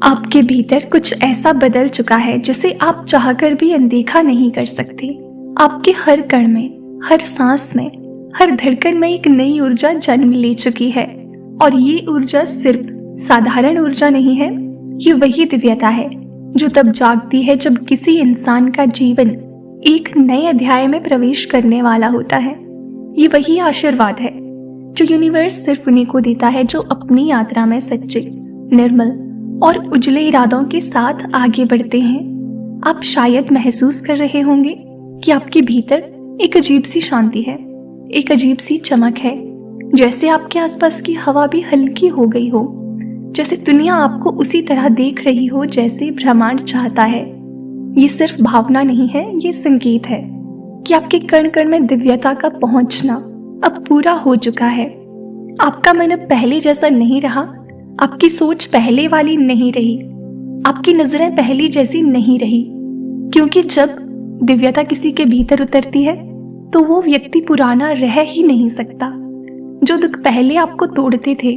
आपके भीतर कुछ ऐसा बदल चुका है जिसे आप चाहकर भी अनदेखा नहीं कर सकते। आपके हर कण में, हर सांस में, हर धड़कन में एक नई ऊर्जा जन्म ले चुकी है। और ये ऊर्जा सिर्फ साधारण ऊर्जा नहीं है, ये वही दिव्यता है जो तब जागती है जब किसी इंसान का जीवन एक नए अध्याय में प्रवेश करने वाला होता है। ये वही आशीर्वाद है जो यूनिवर्स सिर्फ उन्हीं को देता है जो अपनी यात्रा में सच्चे, निर्मल और उजले इरादों के साथ आगे बढ़ते हैं। आप शायद महसूस कर रहे होंगे कि आपके भीतर एक अजीब सी शांति है, एक अजीब सी चमक है, जैसे आपके आसपास की हवा भी हल्की हो गई हो, जैसे दुनिया आपको उसी तरह देख रही हो जैसे ब्रह्मांड चाहता है। ये सिर्फ भावना नहीं है, ये संकेत है कि आपके कण कण में दिव्यता का पहुंचना अब पूरा हो चुका है। आपका मन अब पहले जैसा नहीं रहा, आपकी सोच पहले वाली नहीं रही, आपकी नजरें पहली जैसी नहीं रही। क्योंकि जब दिव्यता किसी के भीतर उतरती है तो वो व्यक्ति पुराना रह ही नहीं सकता। जो दुख पहले आपको तोड़ते थे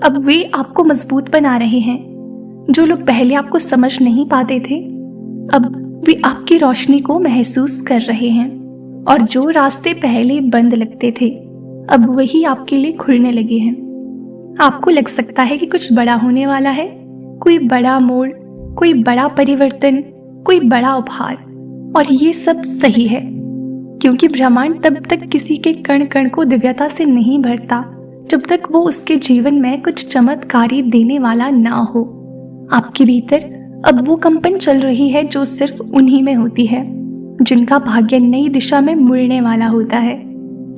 अब वे आपको मजबूत बना रहे हैं। जो लोग पहले आपको समझ नहीं पाते थे अब वे आपकी रोशनी को महसूस कर रहे हैं। और जो रास्ते पहले बंद लगते थे अब वही आपके लिए खुलने लगे हैं। आपको लग सकता है कि कुछ बड़ा होने वाला है, कोई बड़ा मोड़, कोई बड़ा परिवर्तन, कोई बड़ा उपहार। और ये सब सही है, क्योंकि ब्रह्मांड तब तक किसी के कण कण को दिव्यता से नहीं भरता जब तक वो उसके जीवन में कुछ चमत्कारी देने वाला ना हो। आपके भीतर अब वो कंपन चल रही है जो सिर्फ उन्हीं में होती है, जिनका भाग्य नई दिशा में मुड़ने वाला होता है।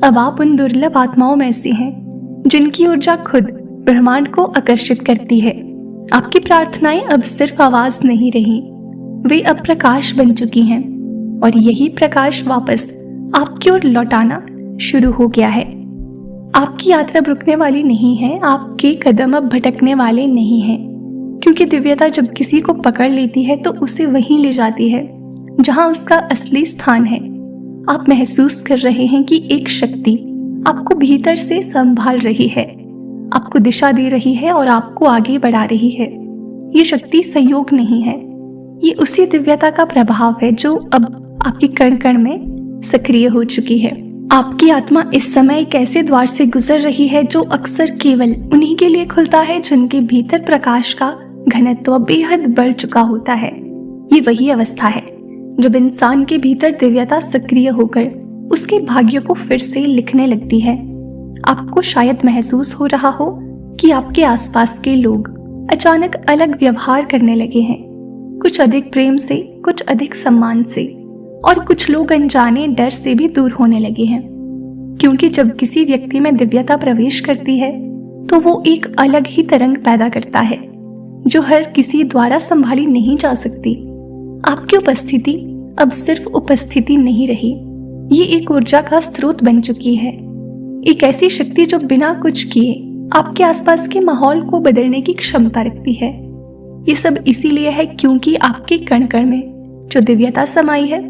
अब आप उन दुर्लभ आत्माओं में से हैं जिनकी ऊर्जा खुद ब्रह्मांड को आकर्षित करती है। आपकी प्रार्थनाएं अब सिर्फ आवाज नहीं रही, वे अब प्रकाश बन चुकी हैं। और यही प्रकाश वापस आपकी ओर लौटाना शुरू हो गया है। आपकी यात्रा रुकने वाली नहीं है, आपके कदम अब भटकने वाले नहीं हैं। क्योंकि दिव्यता जब किसी को पकड़ लेती है तो उसे वहीं ले जाती है जहां उसका असली स्थान है। आप महसूस कर रहे हैं कि एक शक्ति आपको भीतर से संभाल रही है, आपको दिशा दे रही है और आपको आगे बढ़ा रही है। ये शक्ति संयोग नहीं है, ये उसी दिव्यता का प्रभाव है जो अब आपके कण कण में सक्रिय हो चुकी है। आपकी आत्मा इस समय एक ऐसे द्वार से गुजर रही है जो अक्सर केवल उन्हीं के लिए खुलता है जिनके भीतर प्रकाश का घनत्व बेहद बढ़ चुका होता है। ये वही अवस्था है जब इंसान के भीतर दिव्यता सक्रिय होकर उसके भाग्यों को फिर से लिखने लगती है। आपको शायद महसूस हो रहा हो कि आपके आसपास के लोग अचानक अलग व्यवहार करने लगे हैं, कुछ अधिक प्रेम से, कुछ अधिक सम्मान से, और कुछ लोग अनजाने डर से भी दूर होने लगे हैं। क्योंकि जब किसी व्यक्ति में दिव्यता प्रवेश करती है तो वो एक अलग ही तरंग पैदा करता है जो हर किसी द्वारा संभाली नहीं जा सकती। आपकी उपस्थिति अब सिर्फ उपस्थिति नहीं रही, ये एक ऊर्जा का स्रोत बन चुकी है, एक ऐसी शक्ति जो बिना कुछ किए आपके आसपास के माहौल को बदलने की क्षमता रखती है। ये सब इसीलिए है क्योंकि आपके कण कण में जो दिव्यता समाई है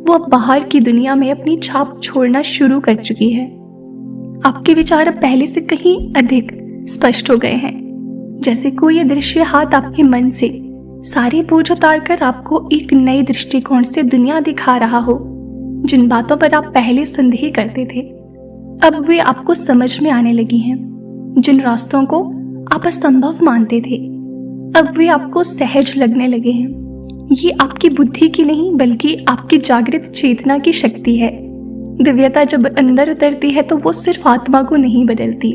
वो अब बाहर की दुनिया में अपनी छाप छोड़ना शुरू कर चुकी है। आपके विचार अब पहले से कहीं अधिक स्पष्ट हो गए हैं, जैसे कोई अदृश्य हाथ आपके मन से सारे बोझ उतारकर आपको एक नए दृष्टिकोण से दुनिया दिखा रहा हो। जिन बातों पर आप पहले संदेह करते थे अब वे आपको समझ में आने लगी हैं। जिन रास्तों को आप असंभव मानते थे अब वे आपको सहज लगने लगे हैं। ये आपकी बुद्धि की नहीं बल्कि आपकी जागृत चेतना की शक्ति है। दिव्यता जब अंदर उतरती है तो वो सिर्फ आत्मा को नहीं बदलती,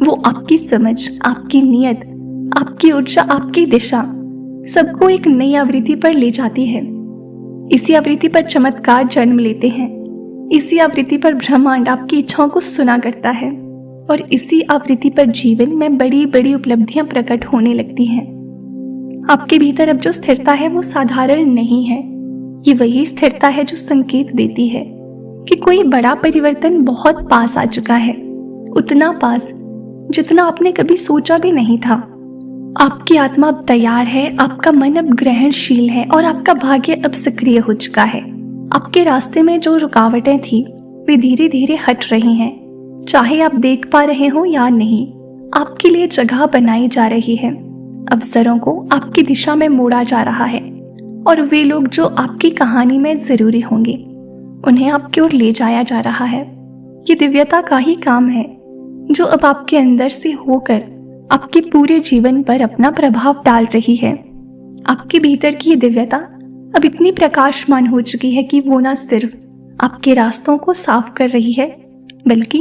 वो आपकी समझ, आपकी नीयत, आपकी ऊर्जा, आपकी दिशा सबको एक नई आवृत्ति पर ले जाती है। इसी आवृत्ति पर चमत्कार जन्म लेते हैं, इसी आवृत्ति पर ब्रह्मांड आपकी इच्छाओं को सुना करता है और इसी आवृत्ति पर जीवन में बड़ी बड़ी उपलब्धियां प्रकट होने लगती हैं। आपके भीतर अब जो स्थिरता है वो साधारण नहीं है, ये वही स्थिरता है जो संकेत देती है कि कोई बड़ा परिवर्तन बहुत पास आ चुका है, उतना पास जितना आपने कभी सोचा भी नहीं था। आपकी आत्मा अब तैयार है, आपका मन अब ग्रहणशील है और आपका भाग्य अब सक्रिय हो चुका है। आपके रास्ते में जो रुकावटें थी वे धीरे धीरे हट रही हैं, चाहे आप देख पा रहे हो या नहीं। आपके लिए जगह बनाई जा रही है, अवसरों को आपकी दिशा में मोड़ा जा रहा है और वे लोग जो आपकी कहानी में जरूरी होंगे उन्हें आपकी ओर ले जाया जा रहा है। ये दिव्यता का ही काम है जो अब आपके अंदर से होकर आपके पूरे जीवन पर अपना प्रभाव डाल रही है। आपके भीतर की ये दिव्यता अब इतनी प्रकाशमान हो चुकी है कि वो न सिर्फ आपके रास्तों को साफ कर रही है बल्कि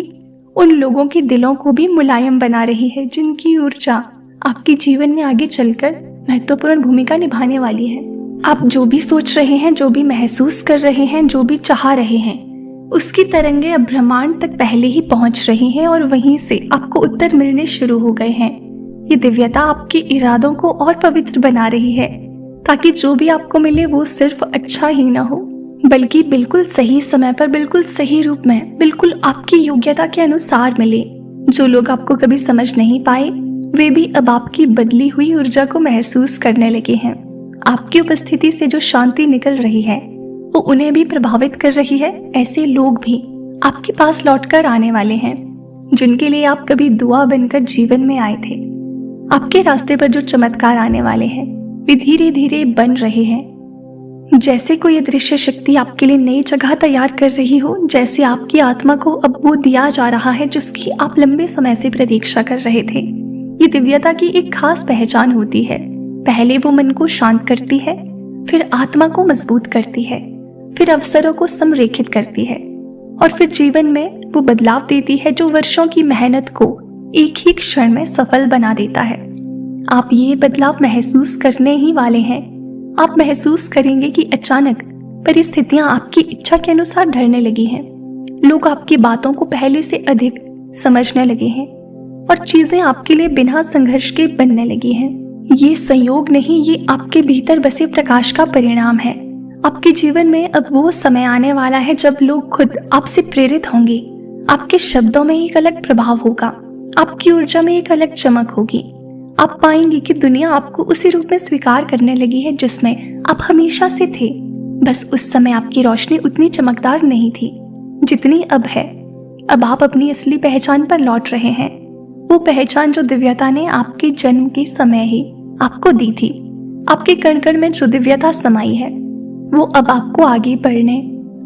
उन लोगों के दिलों को भी मुलायम बना रही है जिनकी ऊर्जा आपके जीवन में आगे चलकर महत्वपूर्ण भूमिका निभाने वाली है। आप जो भी सोच रहे हैं, जो भी महसूस कर रहे हैं, जो भी चाह रहे हैं, उसकी तरंगे अब ब्रह्मांड तक पहले ही पहुंच रही हैं और वहीं से आपको उत्तर मिलने शुरू हो गए हैं। ये दिव्यता आपके इरादों को और पवित्र बना रही है ताकि जो भी आपको मिले वो सिर्फ अच्छा ही ना हो बल्कि बिल्कुल सही समय पर, बिल्कुल सही रूप में, बिल्कुल आपकी योग्यता के अनुसार मिले। जो लोग आपको कभी समझ नहीं पाए वे भी अब आपकी बदली हुई ऊर्जा को महसूस करने लगे हैं। आपकी उपस्थिति से जो शांति निकल रही है वो उन्हें भी प्रभावित कर रही है। ऐसे लोग भी आपके पास लौटकर आने वाले हैं जिनके लिए आप कभी दुआ बनकर जीवन में आए थे। आपके रास्ते पर जो चमत्कार आने वाले हैं वे धीरे धीरे बन रहे हैं। जैसे कोई अदृश्य शक्ति आपके लिए नई जगह तैयार कर रही हो, जैसे आपकी आत्मा को अब वो दिया जा रहा है जिसकी आप लंबे समय से प्रतीक्षा कर रहे थे। ये दिव्यता की एक खास पहचान होती है। पहले वो मन को शांत करती है, फिर आत्मा को मजबूत करती है, फिर अवसरों को संरेखित करती है और फिर जीवन में वो बदलाव देती है जो वर्षों की मेहनत को एक ही क्षण में सफल बना देता है। आप ये बदलाव महसूस करने ही वाले हैं। आप महसूस करेंगे कि अचानक परिस्थितियां आपकी इच्छा के अनुसार ढलने लगी हैं। लोग आपकी बातों को पहले से अधिक समझने लगे हैं और चीजें आपके लिए बिना संघर्ष के बनने लगी हैं। ये संयोग नहीं, ये आपके भीतर बसे प्रकाश का परिणाम है। आपके जीवन में अब वो समय आने वाला है जब लोग खुद आपसे प्रेरित होंगे। आपके शब्दों में एक अलग प्रभाव होगा, आपकी ऊर्जा में एक अलग चमक होगी। आप पाएंगे कि दुनिया आपको उसी रूप में स्वीकार करने लगी है जिसमें आप हमेशा से थे। बस उस समय आपकी रोशनी उतनी चमकदार नहीं थी जितनी अब है। अब आप अपनी असली पहचान पर लौट रहे हैं, वो पहचान जो दिव्यता ने आपके जन्म के समय ही आपको दी थी। आपके कण कण में जो दिव्यता समाई है वो अब आपको आगे बढ़ने,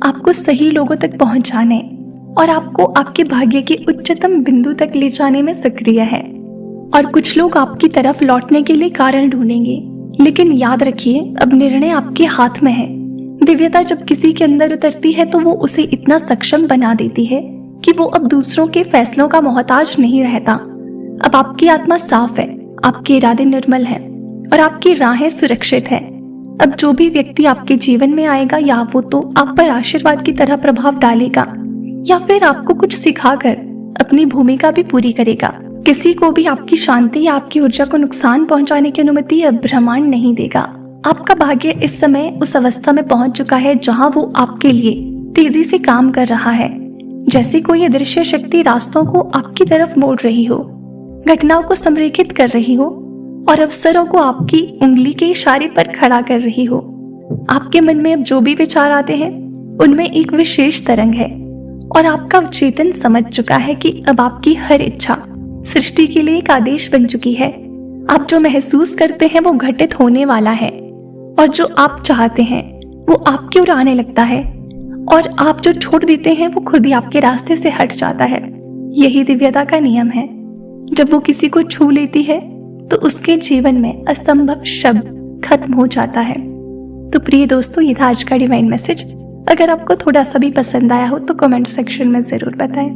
आपको सही लोगों तक पहुंचाने और आपको आपके भाग्य के उच्चतम बिंदु तक ले जाने में सक्रिय है। और कुछ लोग आपकी तरफ लौटने के लिए कारण ढूंढेंगे, लेकिन याद रखिए अब निर्णय आपके हाथ में है। दिव्यता जब किसी के अंदर उतरती है तो वो उसे इतना सक्षम बना देती है कि वो अब दूसरों के फैसलों का मोहताज नहीं रहता। अब आपकी आत्मा साफ है, आपके इरादे निर्मल हैं और आपकी राहें सुरक्षित है। अब जो भी व्यक्ति आपके जीवन में आएगा या वो तो आप पर आशीर्वाद की तरह प्रभाव डालेगा या फिर आपको कुछ सिखाकर अपनी भूमिका भी पूरी करेगा। किसी को भी आपकी शांति या आपकी ऊर्जा को नुकसान पहुंचाने की अनुमति अब ब्रह्मांड नहीं देगा। आपका भाग्य इस समय उस अवस्था में पहुंच चुका है जहां वो आपके लिए तेजी से काम कर रहा है, जैसे कोई अदृश्य शक्ति रास्तों को आपकी तरफ मोड़ रही हो, घटनाओं को संरेखित कर रही हो और अवसरों को आपकी उंगली के इशारे पर खड़ा कर रही हो। आपके मन में अब जो भी विचार आते हैं उनमें एक विशेष तरंग है और आपका चेतन समझ चुका है कि अब आपकी हर इच्छा सृष्टि के लिए एक आदेश बन चुकी है। आप जो महसूस करते हैं वो घटित होने वाला है और जो आप चाहते हैं वो आपकी ओर आने लगता है और आप जो छोड़ देते हैं वो खुद ही आपके रास्ते से हट जाता है। यही दिव्यता का नियम है। जब वो किसी को छू लेती है तो उसके जीवन में असंभव शब्द खत्म हो जाता है। तो प्रिय दोस्तों, ये था आज का डिवाइन मैसेज। अगर आपको थोड़ा सा भी पसंद आया हो तो कमेंट सेक्शन में जरूर बताएं।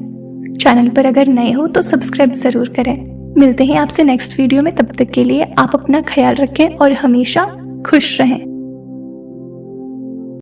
चैनल पर अगर नए हो तो सब्सक्राइब जरूर करें। मिलते हैं आपसे नेक्स्ट वीडियो में। तब तक के लिए आप अपना ख्याल रखें और हमेशा खुश रहें।